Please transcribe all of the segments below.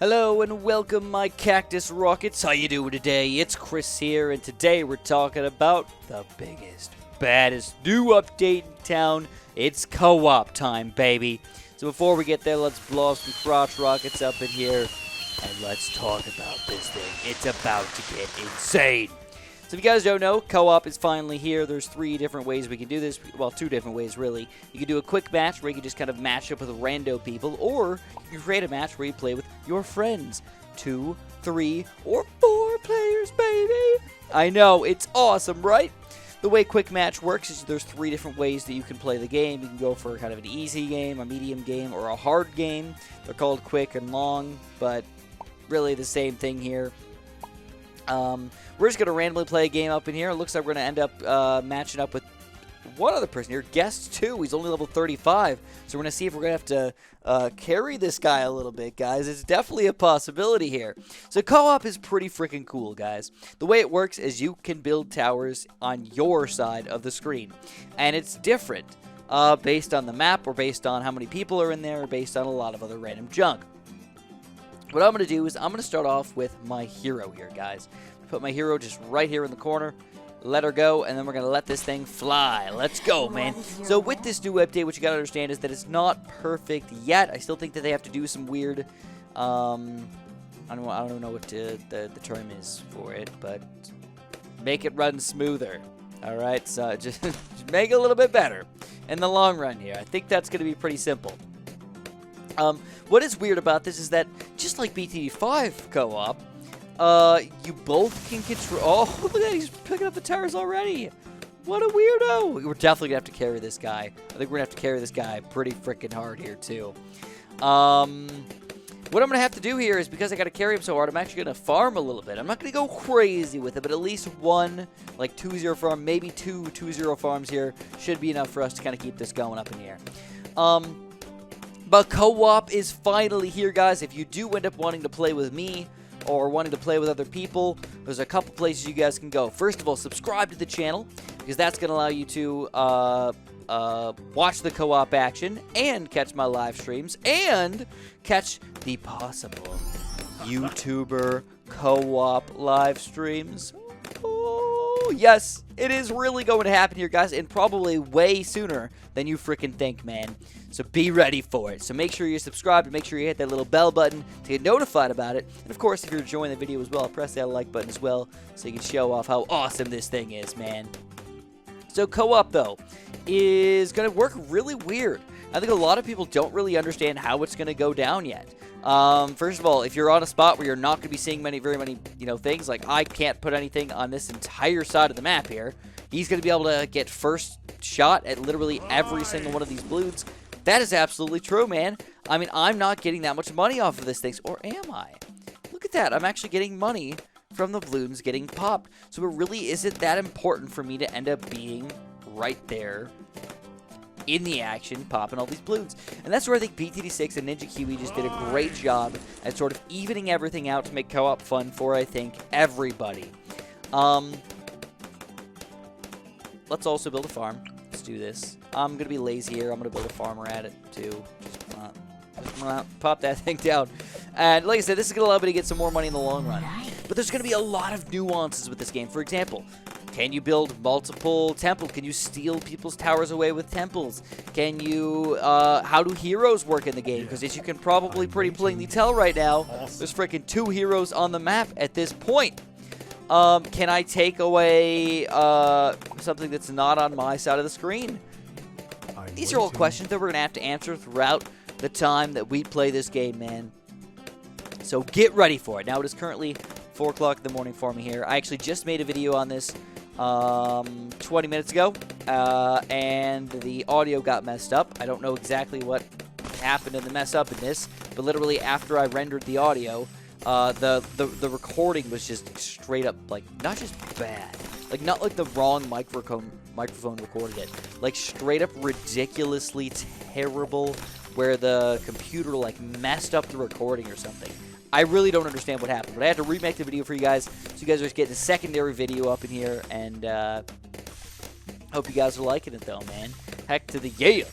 Hello and welcome, my cactus rockets. How you doing today? It's Chris here, and today we're talking about the biggest, baddest new update in town. It's co-op time, baby. So before we get there, let's blow some crotch rockets up in here, and let's talk about this thing. It's about to get insane. So if you guys don't know, co-op is finally here. There's 3 different ways we can do this. Well, 2 different ways, really. You can do a quick match where you can just kind of match up with rando people, or you can create a match where you play with your friends. 2, 3, or 4 players, baby! I know, it's awesome, right? The way quick match works is there's 3 different ways that you can play the game. You can go for kind of an easy game, a medium game, or a hard game. They're called quick and long, but really the same thing here. We're just going to randomly play a game up in here. It looks like we're going to end up matching up with one other person here. Guest 2. He's only level 35. So we're going to see if we're going to have to carry this guy a little bit, guys. It's definitely a possibility here. So co-op is pretty freaking cool, guys. The way it works is you can build towers on your side of the screen. And it's different based on the map, or based on how many people are in there, or based on a lot of other random junk. What I'm going to do is I'm going to start off with my hero here, guys. Put my hero just right here in the corner. Let her go, and then we're going to let this thing fly. Let's go, man. So with this new update, what you got to understand is that it's not perfect yet. I still think that they have to do some weird, I don't know what the term is for it, but make it run smoother. All right, so just make it a little bit better in the long run here. I think that's going to be pretty simple. What is weird about this is that, just like BTD5 co-op, you both can control... Oh, look at that, he's picking up the tires already. What a weirdo. We're definitely going to have to carry this guy. I think we're going to have to carry this guy pretty freaking hard here, too. What I'm going to have to do here is, because I got to carry him so hard, I'm actually going to farm a little bit. I'm not going to go crazy with it, but at least one, like 2-0 farm, maybe 2 2-0 farms here should be enough for us to kind of keep this going up in the air. But co-op is finally here, guys. If you do end up wanting to play with me, or wanting to play with other people, there's a couple places you guys can go. First of all, subscribe to the channel, because that's going to allow you to watch the co-op action, and catch my live streams, and catch the possible YouTuber co-op live streams. Oh, yes, it is really going to happen here, guys, and probably way sooner than you freaking think, man. So be ready for it. So make sure you're subscribed, and make sure you hit that little bell button to get notified about it. And of course, if you're enjoying the video as well, press that like button as well, so you can show off how awesome this thing is, man. So co-op, though, is going to work really weird. I think a lot of people don't really understand how it's going to go down yet. First of all, if you're on a spot where you're not going to be seeing very many, things, like I can't put anything on this entire side of the map here, he's going to be able to get first shot at literally every single one of these Bloons. That is absolutely true, man. I mean, I'm not getting that much money off of this thing, or am I? Look at that. I'm actually getting money from the Bloons getting popped. So it really isn't that important for me to end up being right there in the action, popping all these Bloons. And that's where I think BTD6 and Ninja Kiwi just did a great job at sort of evening everything out to make co-op fun for, I think, everybody. Let's also build a farm. Let's do this. I'm going to be lazy here. I'm going to build a farmer at it, too. Just pop that thing down. And like I said, this is going to allow me to get some more money in the long run. But there's going to be a lot of nuances with this game. For example, can you build multiple temples? Can you steal people's towers away with temples? Can you, how do heroes work in the game? Because as you can probably pretty plainly tell right now, there's freaking 2 heroes on the map at this point. Can I take away, something that's not on my side of the screen? These are all questions that we're going to have to answer throughout the time that we play this game, man. So get ready for it. Now, it is currently 4 o'clock in the morning for me here. I actually just made a video on this 20 minutes ago, and the audio got messed up. I don't know exactly what happened in the mess up in this, but literally after I rendered the audio, the recording was just straight up, like, not just bad. Like, not like the wrong microphone recorded it. Like, straight up ridiculously terrible, where the computer, like, messed up the recording or something. I really don't understand what happened, but I had to remake the video for you guys, so you guys are just getting a secondary video up in here, and hope you guys are liking it, though, man. Heck to the yeah!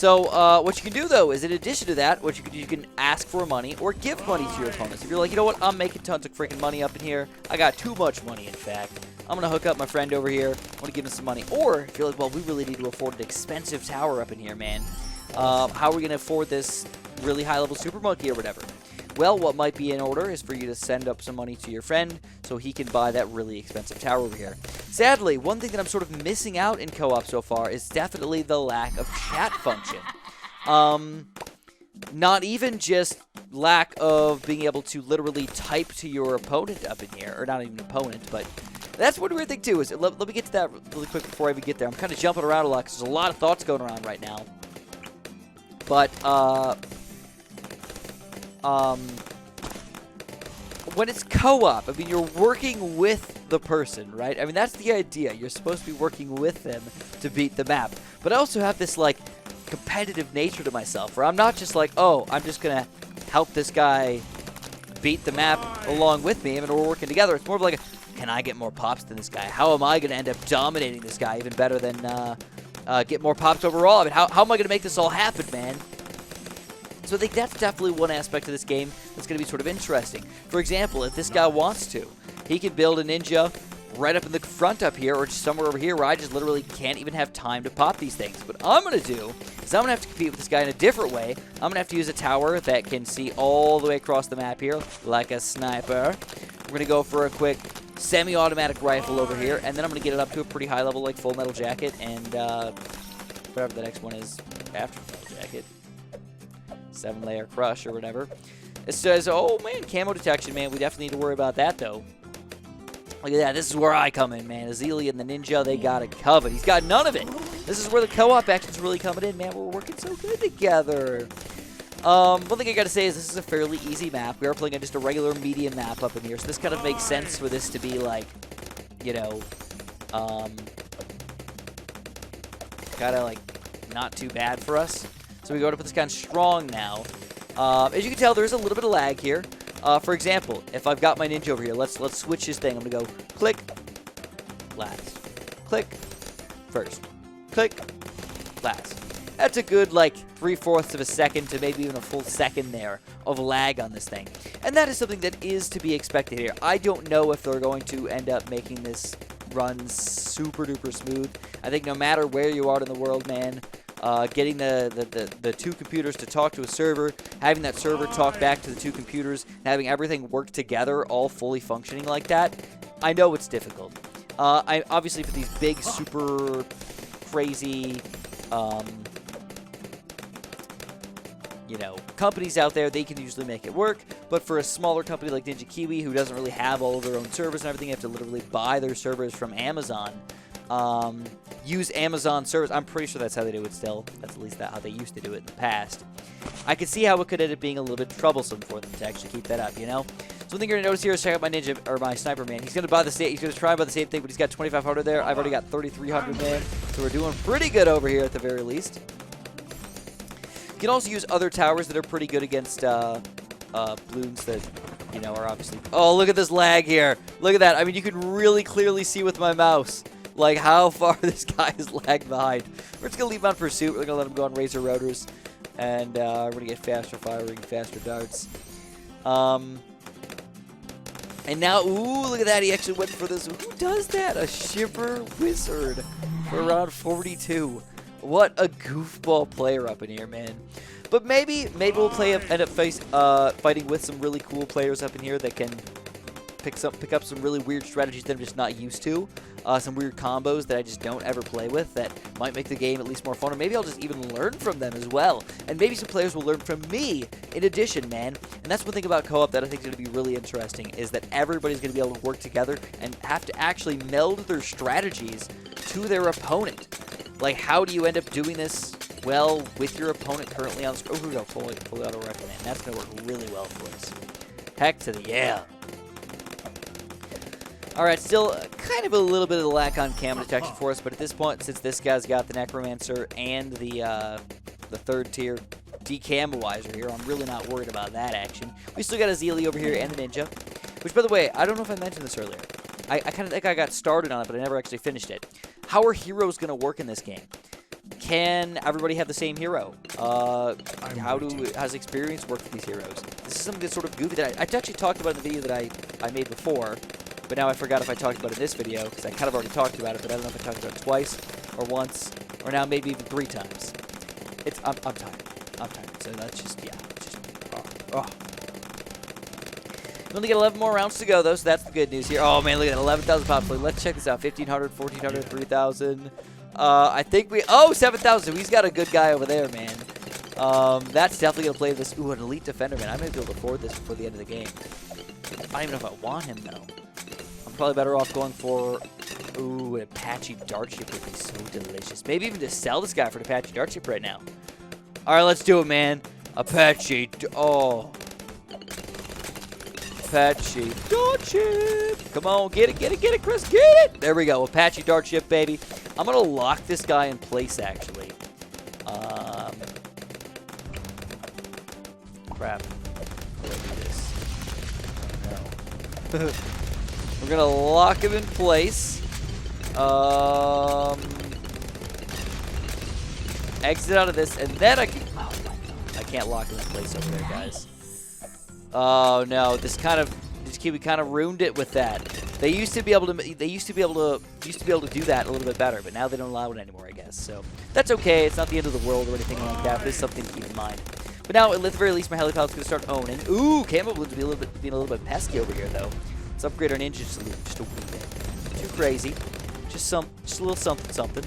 So what you can do, though, is in addition to that, what you can ask for money or give money to your opponents. If you're like, you know what, I'm making tons of freaking money up in here. I got too much money, in fact. I'm going to hook up my friend over here. I want to give him some money. Or if you're like, well, we really need to afford an expensive tower up in here, man. How are we going to afford this really high-level super monkey or whatever? Well, what might be in order is for you to send up some money to your friend so he can buy that really expensive tower over here. Sadly, one thing that I'm sort of missing out in co-op so far is definitely the lack of chat function. Not even just lack of being able to literally type to your opponent up in here, or not even opponent, but that's one weird thing too. Is let me get to that really quick before I even get there. I'm kind of jumping around a lot because there's a lot of thoughts going around right now. But when it's co-op, I mean, you're working with the person, right? I mean, that's the idea. You're supposed to be working with them to beat the map. But I also have this, like, competitive nature to myself, where I'm not just like, oh, I'm just going to help this guy beat the map along with me, and we're working together. It's more of like, can I get more pops than this guy? How am I going to end up dominating this guy even better than get more pops overall? I mean, how am I going to make this all happen, man? So I think that's definitely one aspect of this game that's going to be sort of interesting. For example, if this guy wants to, he can build a ninja right up in the front up here or just somewhere over here where I just literally can't even have time to pop these things. What I'm going to do is I'm going to have to compete with this guy in a different way. I'm going to have to use a tower that can see all the way across the map here like a sniper. We're going to go for a quick semi-automatic rifle over here, and then I'm going to get it up to a pretty high level like Full Metal Jacket and whatever the next one is after Full Metal Jacket. 7-layer crush or whatever. It says, oh man, camo detection, man. We definitely need to worry about that, though. Look at that. This is where I come in, man. Azili and the Ninja, they got it covered. He's got none of it. This is where the co-op action's really coming in, man. We're working so good together. One thing I gotta say is this is a fairly easy map. We are playing on just a regular medium map up in here, so this kind of makes sense for this to be like, you know, kind of like not too bad for us. So we go to put this guy on strong now. As you can tell, there's a little bit of lag here. For example, if I've got my ninja over here, let's switch his thing. I'm gonna go click, last, click, first, click, last. That's a good like 3/4 of a second to maybe even a full second there of lag on this thing. And that is something that is to be expected here. I don't know if they're going to end up making this run super duper smooth. I think no matter where you are in the world, man, getting the two computers to talk to a server, having that server talk back to the two computers, having everything work together, all fully functioning like that, I know it's difficult. I obviously for these big, super crazy, you know, companies out there, they can usually make it work. But for a smaller company like Ninja Kiwi, who doesn't really have all of their own servers and everything, you have to literally buy their servers from Amazon. Use Amazon servers. I'm pretty sure that's how they do it still. That's at least how they used to do it in the past. I could see how it could end up being a little bit troublesome for them to actually keep that up, you know? So one thing you're going to notice here is check out my ninja, or my sniper man. He's going to buy the he's going to try and buy the same thing, but he's got 2,500 there. I've already got 3,300, man. So we're doing pretty good over here at the very least. You can also use other towers that are pretty good against Bloons that, you know, are obviously... Oh, look at this lag here. Look at that. I mean, you can really clearly see with my mouse like how far this guy is lagged behind. We're just going to leave him on pursuit. We're going to let him go on razor rotors. And we're going to get faster firing, faster darts. And now, ooh, look at that. He actually went for this. Who does that? A Shiver Wizard for around 42. What a goofball player up in here, man. But maybe we'll end up fighting with some really cool players up in here that can pick up some really weird strategies that I'm just not used to. Some weird combos that I just don't ever play with that might make the game at least more fun. Or maybe I'll just even learn from them as well. And maybe some players will learn from me in addition, man. And that's one thing about co-op that I think is going to be really interesting, is that everybody's going to be able to work together and have to actually meld their strategies to their opponent. Like, how do you end up doing this well with your opponent currently on screen? Oh, here we go, fully auto rifle, man. That's going to work really well for us. Heck to the yeah. Alright, still kind of a little bit of a lack on camo detection for us, but at this point, since this guy's got the Necromancer and the third tier decamoizer here, I'm really not worried about that action. We still got a Zealy over here and the Ninja, which, by the way, I don't know if I mentioned this earlier. I kind of think I got started on it, but I never actually finished it. How are heroes going to work in this game? can everybody have the same hero? How's experience work for these heroes? This is something that's sort of goofy that I actually talked about in the video that I made before, but now I forgot if I talked about it in this video, because I kind of already talked about it, but I don't know if I talked about it twice, or once, or now maybe even 3 times. I'm tired. I'm tired, so that's just, yeah, oh. We only got 11 more rounds to go, though, so that's the good news here. Oh, man, look at that, 11,000 pops. Let's check this out, 1,500, 1,400, 3,000. I think we, 7,000. He's got a good guy over there, man. That's definitely going to play this. Ooh, an elite defender, man. I might be able to afford this before the end of the game. I don't even know if I want him, though. I'm probably better off going for, ooh, an Apache dart ship would be so delicious. Maybe even just sell this guy for an Apache dart ship right now. All right, let's do it, man. Apache, Apache dart ship. Come on, get it, Chris, get it. There we go, Apache dart ship, baby. I'm going to lock this guy in place, actually. Crap. How do I do this? Oh, no. We're going to lock him in place. Exit out of this, and then I can... Oh, my God. I can't lock him in place over there, guys. Oh, no. We kind of ruined it with that. They used to be able to do that a little bit better, but now they don't allow it anymore, I guess. So that's okay. It's not the end of the world or anything like that. But it's something to keep in mind. But now, at the very least, my helipad's going to start owning. Ooh, Camo Bloons being a little bit pesky over here, though. Let's upgrade our ninja salute just a wee bit. Too crazy. Just a little something.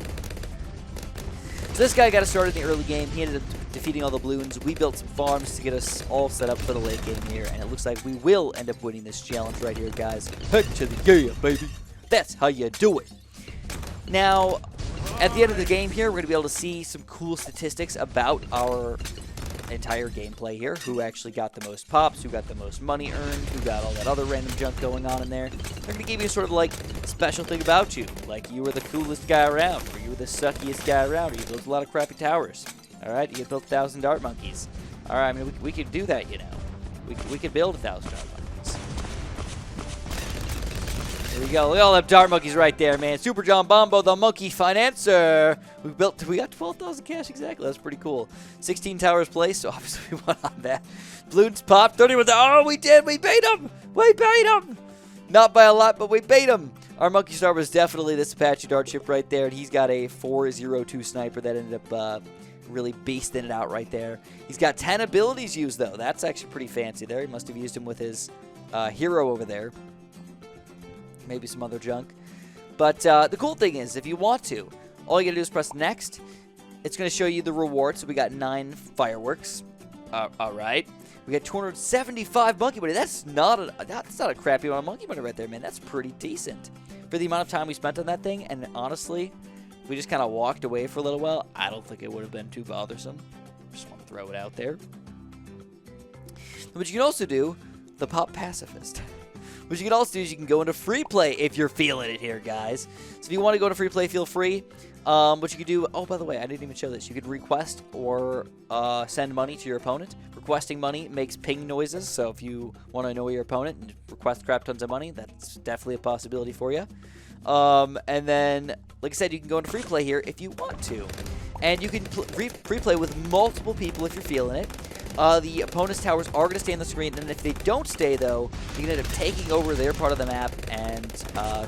So this guy got us started in the early game. He ended up defeating all the Bloons. We built some farms to get us all set up for the late game here, and it looks like we will end up winning this challenge right here, guys. Heck to the game, baby. That's how you do it. Now, at the end of the game here, we're going to be able to see some cool statistics about our entire gameplay here. Who actually got the most pops, who got the most money earned, who got all that other random junk going on in there. They're going to give you sort of like special thing about you. Like you were the coolest guy around, or you were the suckiest guy around, or you built a lot of crappy towers. Alright, you built 1,000 dart monkeys. Alright, I mean, we could do that, you know. We could build 1,000 dart monkeys. There we go. Look at all them dart monkeys right there, man. Super John Bombo, the monkey financer. We got 12,000 cash, exactly. That's pretty cool. 16 towers placed, so obviously we won on that. Bloons popped. 31. Oh, we did. We beat him. We beat him. Not by a lot, but we beat him. Our monkey star was definitely this Apache dart ship right there, and he's got a 402 sniper that ended up really beasting it out right there. He's got 10 abilities used, though. That's actually pretty fancy there. He must have used him with his hero over there. Maybe some other junk. But the cool thing is, if you want to, all you got to do is press next. It's going to show you the rewards. So we got 9 fireworks. All right. We got 275 monkey money. That's not a crappy amount of monkey money right there, man. That's pretty decent. For the amount of time we spent on that thing, and honestly, if we just kind of walked away for a little while, I don't think it would have been too bothersome. Just want to throw it out there. What you can also do, the Pop Pacifist. What you can also do is you can go into free play if you're feeling it here, guys. So if you want to go to free play, feel free. What you could do, oh, by the way, I didn't even show this. You could request or send money to your opponent. Requesting money makes ping noises, so if you want to annoy your opponent and request crap tons of money, that's definitely a possibility for you. And then, like I said, you can go into free play here if you want to. And you can free play with multiple people if you're feeling it. The opponent's towers are going to stay on the screen, and if they don't stay, though, you can end up taking over their part of the map and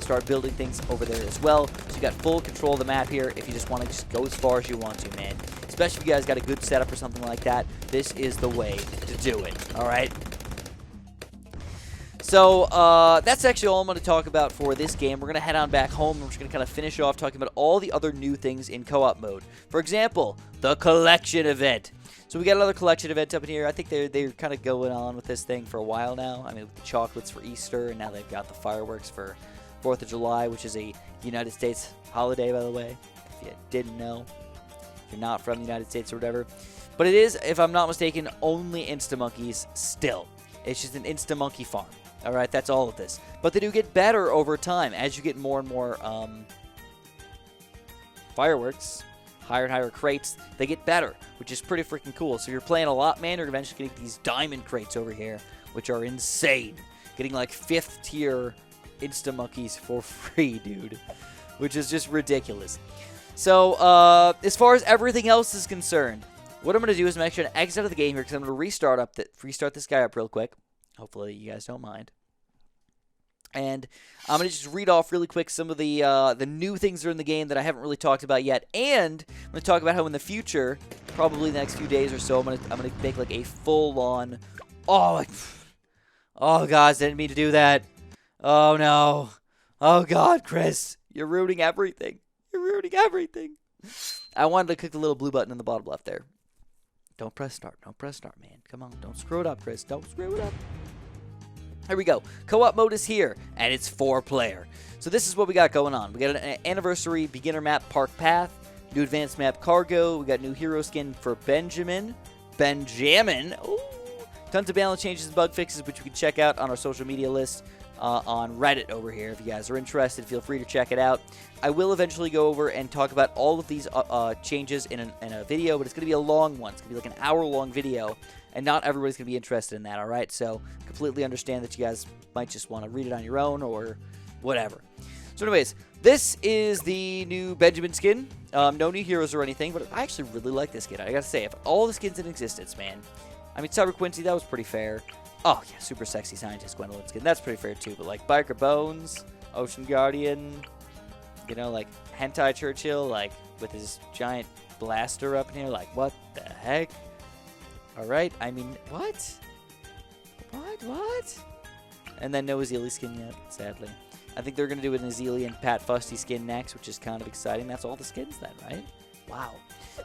start building things over there as well. So you got full control of the map here if you just want to just go as far as you want to, man. Especially if you guys got a good setup or something like that, this is the way to do it, all right? So that's actually all I'm going to talk about for this game. We're going to head on back home, and we're just going to kind of finish off talking about all the other new things in co-op mode. For example, the collection event. So we got another collection event up in here. I think they're kind of going on with this thing for a while now. I mean, with the chocolates for Easter, and now they've got the fireworks for 4th of July, which is a United States holiday, by the way, if you didn't know. If you're not from the United States or whatever. But it is, if I'm not mistaken, only Insta-monkeys still. It's just an Insta-monkey farm. All right, that's all of this. But they do get better over time as you get more and more fireworks. Higher and higher crates, they get better, which is pretty freaking cool. So you're playing a lot, man, you're eventually getting these diamond crates over here, which are insane. Getting like 5th tier Insta-monkeys for free, dude, which is just ridiculous. So, as far as everything else is concerned, what I'm going to do is I'm actually going to exit out of the game here because I'm going to restart this guy up real quick. Hopefully you guys don't mind. And I'm going to just read off really quick some of the new things that are in the game that I haven't really talked about yet. And I'm going to talk about how in the future, probably the next few days or so, I'm going to make like a full-on... Oh, guys, I didn't mean to do that. Oh, no. Oh, God, Chris. You're ruining everything. You're ruining everything. I wanted to click the little blue button in the bottom left there. Don't press start. Don't press start, man. Come on. Don't screw it up, Chris. Don't screw it up. Here we go. Co-op mode is here, and it's 4-player. So this is what we got going on. We got an anniversary beginner map, Park Path, new advanced map, Cargo. We got new hero skin for Benjamin. Ooh. Tons of balance changes and bug fixes, which you can check out on our social media list on Reddit over here. If you guys are interested, feel free to check it out. I will eventually go over and talk about all of these changes in a video, but it's going to be a long one. It's going to be like an hour-long video, and not everybody's going to be interested in that, all right? So completely understand that you guys might just want to read it on your own or whatever. So anyways, this is the new Benjamin skin. No new heroes or anything, but I actually really like this skin. I got to say, of all the skins in existence, man, I mean, Cyber Quincy, that was pretty fair. Oh, yeah, Super Sexy Scientist Gwendolyn skin. That's pretty fair, too. But, like, Biker Bones, Ocean Guardian, you know, like, Hentai Churchill, like, with his giant blaster up in here. Like, what the heck? All right. I mean, what? What? And then no Azili skin yet, sadly. I think they're going to do an Azili and Pat Fusty skin next, which is kind of exciting. That's all the skins then, right? Wow.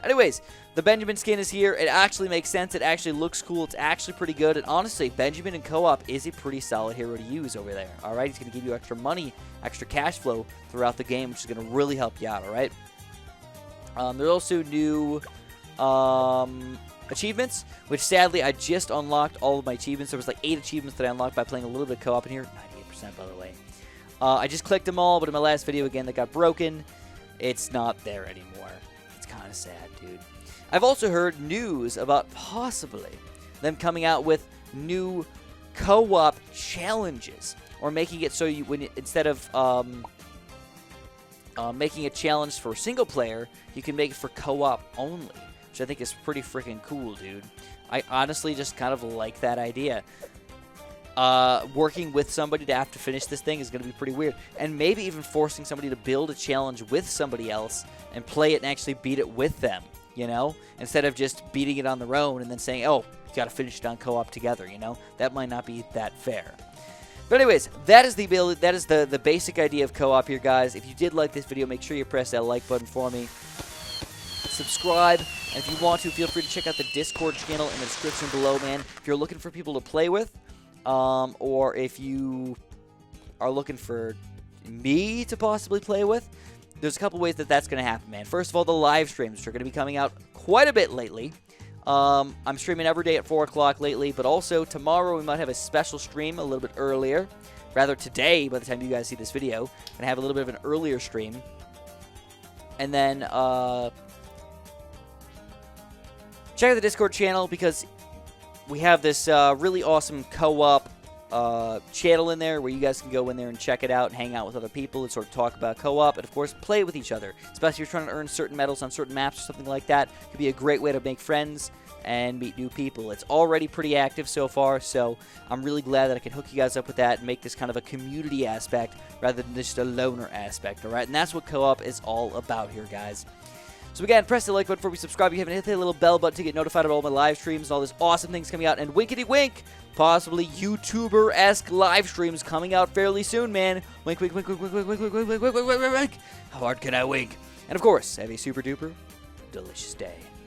Anyways, the Benjamin skin is here. It actually makes sense. It actually looks cool. It's actually pretty good. And honestly, Benjamin in co-op is a pretty solid hero to use over there. All right, he's going to give you extra money, extra cash flow throughout the game, which is going to really help you out, all right? There's also new achievements, which sadly I just unlocked all of my achievements. There was like 8 achievements that I unlocked by playing a little bit of co-op in here. 98% by the way. I just clicked them all, but in my last video again that got broken, it's not there anymore. It's kind of sad, dude. I've also heard news about possibly them coming out with new co-op challenges, or making it so you, instead of making a challenge for single player, you can make it for co-op only, which I think is pretty freaking cool, dude. I honestly just kind of like that idea. Working with somebody to have to finish this thing is going to be pretty weird. And maybe even forcing somebody to build a challenge with somebody else and play it and actually beat it with them, you know? Instead of just beating it on their own and then saying, oh, you got to finish it on co-op together, you know? That might not be that fair. But anyways, that is the basic idea of co-op here, guys. If you did like this video, make sure you press that like button for me. Subscribe, and if you want to, feel free to check out the Discord channel in the description below, man. If you're looking for people to play with, or if you are looking for me to possibly play with, there's a couple ways that that's going to happen, man. First of all, the live streams, which are going to be coming out quite a bit lately. I'm streaming every day at 4 o'clock lately, but also tomorrow we might have a special stream a little bit earlier. Rather, today, by the time you guys see this video, I'm going to have a little bit of an earlier stream. And then, check out the Discord channel because we have this really awesome co-op channel in there where you guys can go in there and check it out and hang out with other people and sort of talk about co-op and, of course, play with each other. Especially if you're trying to earn certain medals on certain maps or something like that. It could be a great way to make friends and meet new people. It's already pretty active so far, so I'm really glad that I can hook you guys up with that and make this kind of a community aspect rather than just a loner aspect, all right? And that's what co-op is all about here, guys. So again, press the like button before we subscribe. If you haven't hit the little bell button to get notified of all my live streams and all this awesome things coming out. And winkety wink, possibly YouTuber-esque live streams coming out fairly soon, man. Wink, wink, wink, wink, wink, wink, wink, wink, wink, wink, wink, wink, wink, wink. How hard can I wink? And of course, have a super duper delicious day.